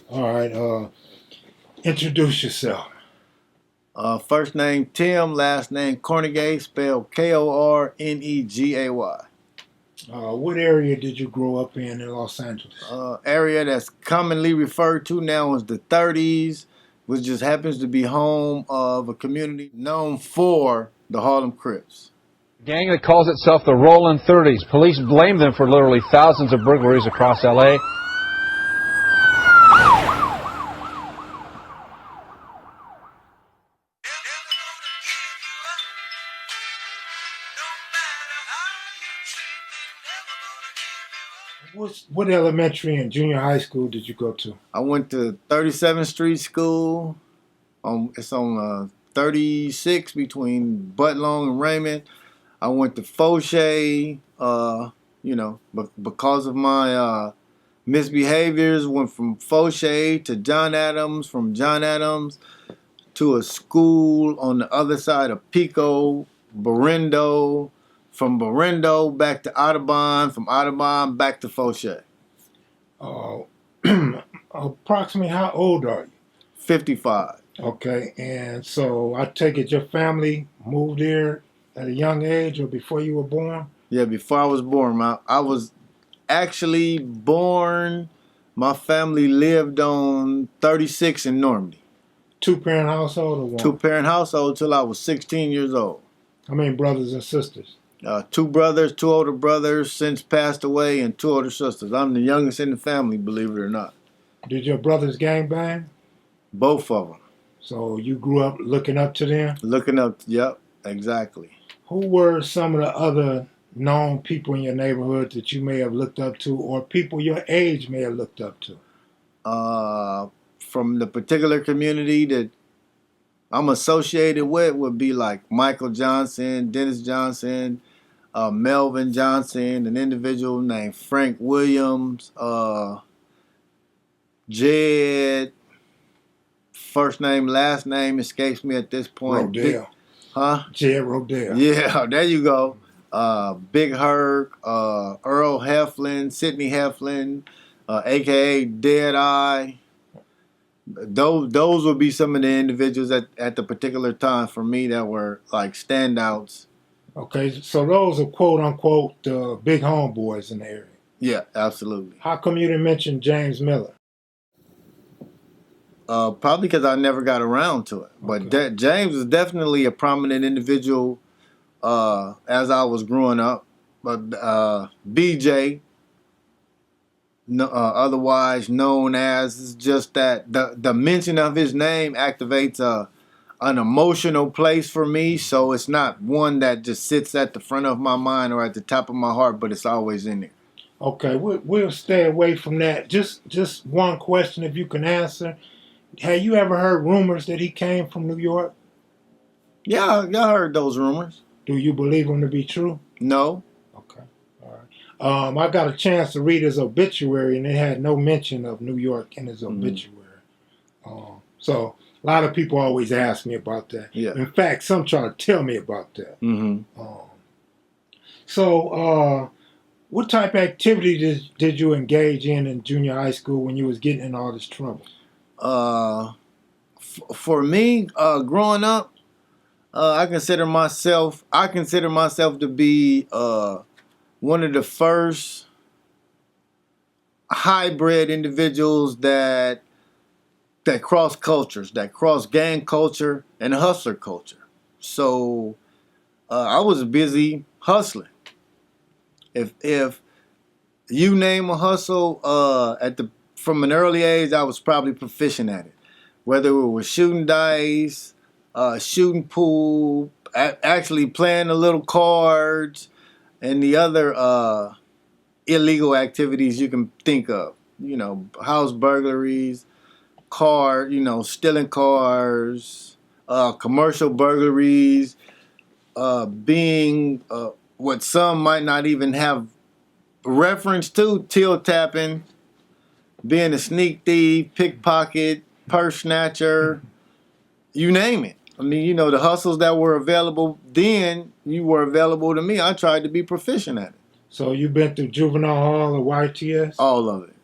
All right. Introduce yourself. First name Tim, last name Kornegay, spelled Kornegay. What area did you grow up in Los Angeles? Area that's commonly referred to now as the 30s, which just happens to be home of a community known for the Harlem Crips. Gang that calls itself the Rollin 30s. Police blame them for literally thousands of burglaries across L.A. What elementary and junior high school did you go to? I went to 37th Street School. It's on 36 between Buttlong and Raymond. I went to Fauché, but because of my misbehaviors, went from Fauché to John Adams, from John Adams to a school on the other side of Pico, Berendo, from Berendo back to Audubon, from Audubon back to Fauché. Approximately how old are you? 55. Okay, and so I take it your family moved there at a young age or before you were born? Yeah, before I was born. I was actually born, my family lived on 36 in Normandy. Two-parent household or one? Two-parent household till I was 16 years old. How many brothers and sisters? Two brothers, two older brothers since passed away, and two older sisters. I'm the youngest in the family, believe it or not. Did your brothers gangbang? Both of them. So you grew up looking up to them? Looking up, yep, exactly. Who were some of the other known people in your neighborhood that you may have looked up to, or people your age may have looked up to? From the particular community that I'm associated with would be like Michael Johnson, Dennis Johnson, Melvin Johnson, an individual named Frank Williams, Jed, first name, last name escapes me at this point. Rodell. Jed Rodell. Yeah, there you go. Big Herc, Earl Heflin, Sidney Heflin, a.k.a. Dead Eye. Those would be some of the individuals at the particular time for me that were like standouts. Okay, so those are quote-unquote the big homeboys in the area. Yeah, absolutely. How come you didn't mention James Miller? Probably because I never got around to it. But Okay. James was definitely a prominent individual as I was growing up. But BJ, otherwise known as, is just that the mention of his name activates an emotional place for me. So it's not one that just sits at the front of my mind or at the top of my heart, but it's always in there. Okay, we'll stay away from that. Just one question, if you can answer. Have you ever heard rumors that he came from New York? Yeah, I heard those rumors. Do you believe them to be true? No. Okay, all right. I got a chance to read his obituary, and it had no mention of New York in his obituary. So a lot of people always ask me about that. Yeah. In fact, some try to tell me about that. Mm-hmm. So what type of activity did you engage in junior high school when you was getting in all this trouble? For me, growing up, I consider myself to be one of the first hybrid individuals that cross cultures, that cross gang culture and hustler culture. So I was busy hustling. If you name a hustle from an early age, I was probably proficient at it. Whether it was shooting dice, shooting pool, actually playing the little cards, and the other illegal activities you can think of. You know, house burglaries, stealing cars, commercial burglaries, being what some might not even have reference to, till tapping, being a sneak thief, pickpocket, purse snatcher, you name it. I mean, the hustles that were available then, you were available to me. I tried to be proficient at it. So you been through juvenile hall or YTS? All of it.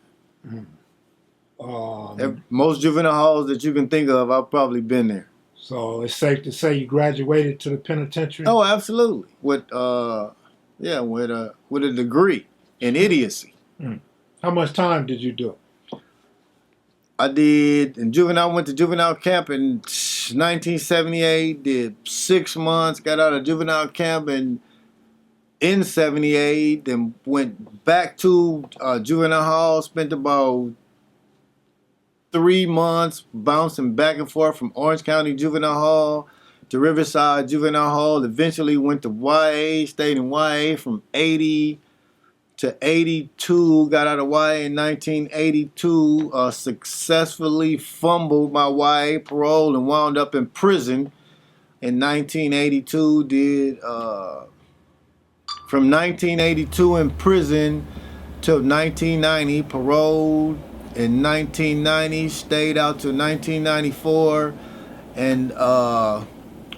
Most juvenile halls that you can think of, I've probably been there. So it's safe to say you graduated to the penitentiary? Oh, absolutely. With with a degree in idiocy. How much time did you do? I went to juvenile camp in 1978, did 6 months, got out of juvenile camp in 78, then went back to juvenile hall, spent about 3 months bouncing back and forth from Orange County Juvenile Hall to Riverside Juvenile Hall. Eventually went to YA, stayed in YA from 80 to 82. Got out of YA in 1982. Successfully fumbled my YA parole and wound up in prison in 1982. Did from 1982 in prison till 1990, paroled in 1990, stayed out to 1994, and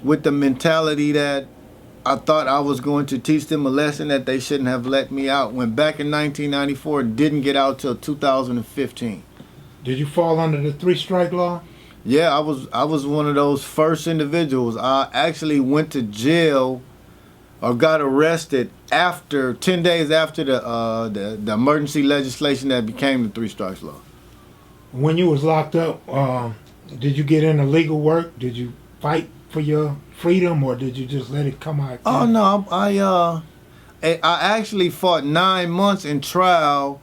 with the mentality that I thought I was going to teach them a lesson that they shouldn't have let me out. Went back in 1994, didn't get out till 2015. Did you fall under the 3-strike law? Yeah, I was one of those first individuals. I actually went to jail or got arrested after 10 days after the emergency legislation that became the 3 strikes law. When you was locked up, did you get into legal work? Did you fight for your freedom, or did you just let it come out? Oh no, I actually fought 9 months in trial,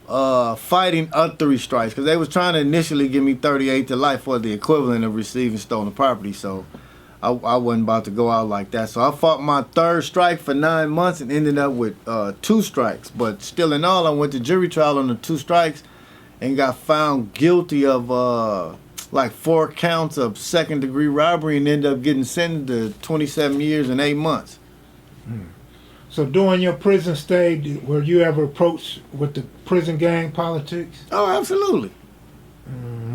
fighting 3 strikes, because they was trying to initially give me 38 to life for the equivalent of receiving stolen property. So I wasn't about to go out like that. So I fought my 3rd strike for 9 months and ended up with 2 strikes. But still in all, I went to jury trial on the 2 strikes and got found guilty of like 4 counts of 2nd-degree robbery and ended up getting sentenced to 27 years and 8 months. So during your prison stay, were you ever approached with the prison gang politics? Oh, absolutely.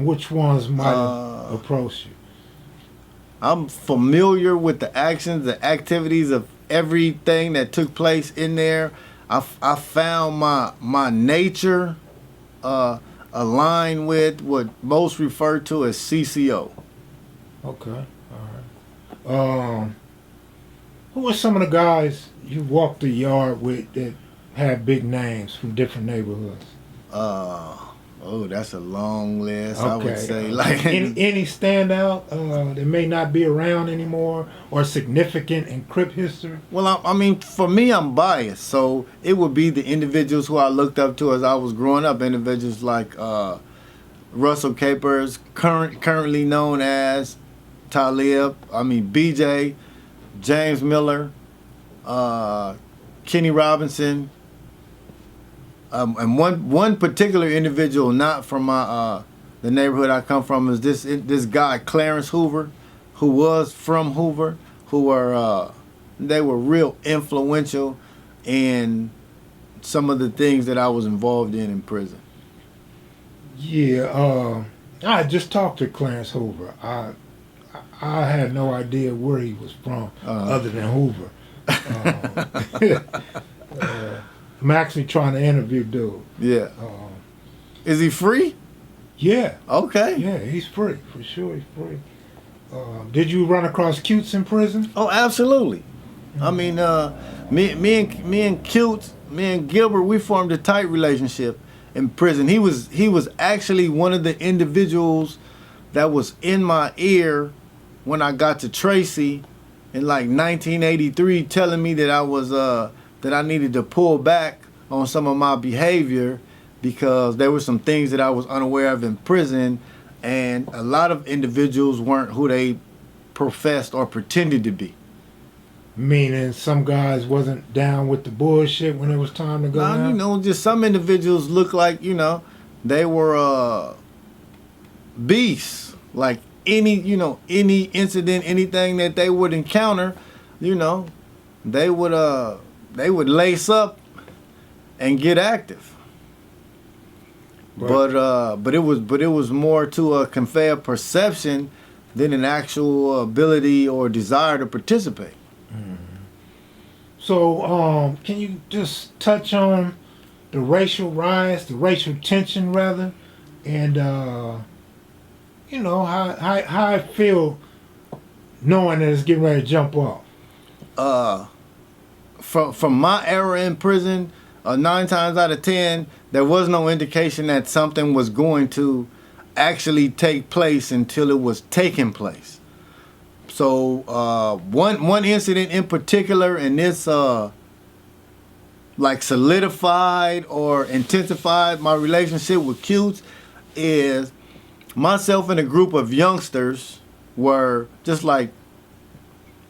Which ones might have approached you? I'm familiar with the actions, the activities of everything that took place in there. I found my nature aligned with what most refer to as CCO. Okay, all right. Who are some of the guys you walked the yard with that had big names from different neighborhoods? Oh, that's a long list. Okay. I would say like any standout that may not be around anymore or significant in Crip history? Well, I mean, for me, I'm biased, so it would be the individuals who I looked up to as I was growing up. Individuals like Russell Capers, currently known as Talib. I mean, BJ, James Miller, Kenny Robinson. And one particular individual, not from my the neighborhood I come from, is this guy Clarence Hoover, who was from Hoover, they were real influential in some of the things that I was involved in prison. Yeah, I just talked to Clarence Hoover. I had no idea where he was from other than Hoover. I'm actually trying to interview dude. Yeah. Is he free? Yeah. Okay. Yeah, he's free. For sure he's free. Did you run across Cutes in prison? Oh, absolutely. I mean, me and Cutes, me and Gilbert, we formed a tight relationship in prison. He was actually one of the individuals that was in my ear when I got to Tracy in like 1983, telling me that I was that I needed to pull back on some of my behavior because there were some things that I was unaware of in prison, and a lot of individuals weren't who they professed or pretended to be. Meaning some guys wasn't down with the bullshit when it was time to go down? You know, just some individuals look like, you know, they were beasts. Like any incident, anything that they would encounter, you know, they would lace up and get active. Right. But it was more to convey a perception than an actual ability or desire to participate. Mm-hmm. So, can you just touch on the racial riots, the racial tension rather, and how I feel knowing that it's getting ready to jump off. From my era in prison, 9 times out of 10, there was no indication that something was going to actually take place until it was taking place. So one incident in particular, and this like solidified or intensified my relationship with Cutes, is myself and a group of youngsters were just like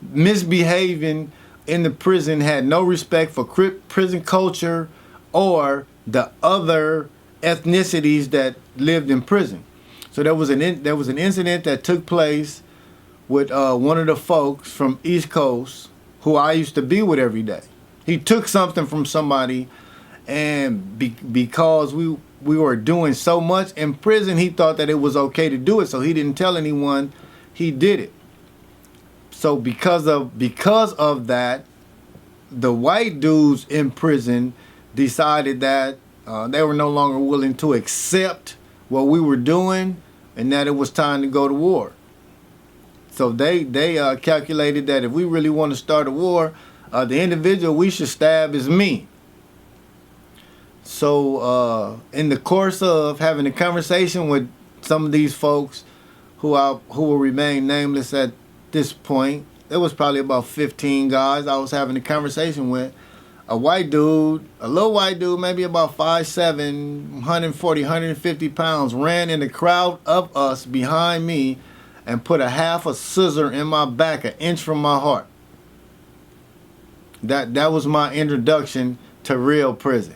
misbehaving in the prison, had no respect for Crip prison culture or the other ethnicities that lived in prison. So there was an incident that took place with one of the folks from East Coast who I used to be with every day. He took something from somebody, and because we were doing so much in prison, he thought that it was okay to do it, so he didn't tell anyone he did it. So because of that, the white dudes in prison decided that they were no longer willing to accept what we were doing, and that it was time to go to war. So they calculated that if we really want to start a war, the individual we should stab is me. So in the course of having a conversation with some of these folks who will remain nameless at this point, there was probably about 15 guys I was having a conversation with. A white dude, a little white dude, maybe about 5'7", 140, 150 pounds, ran in the crowd of us behind me and put a half a scissor in my back, an inch from my heart. That was my introduction to real prison.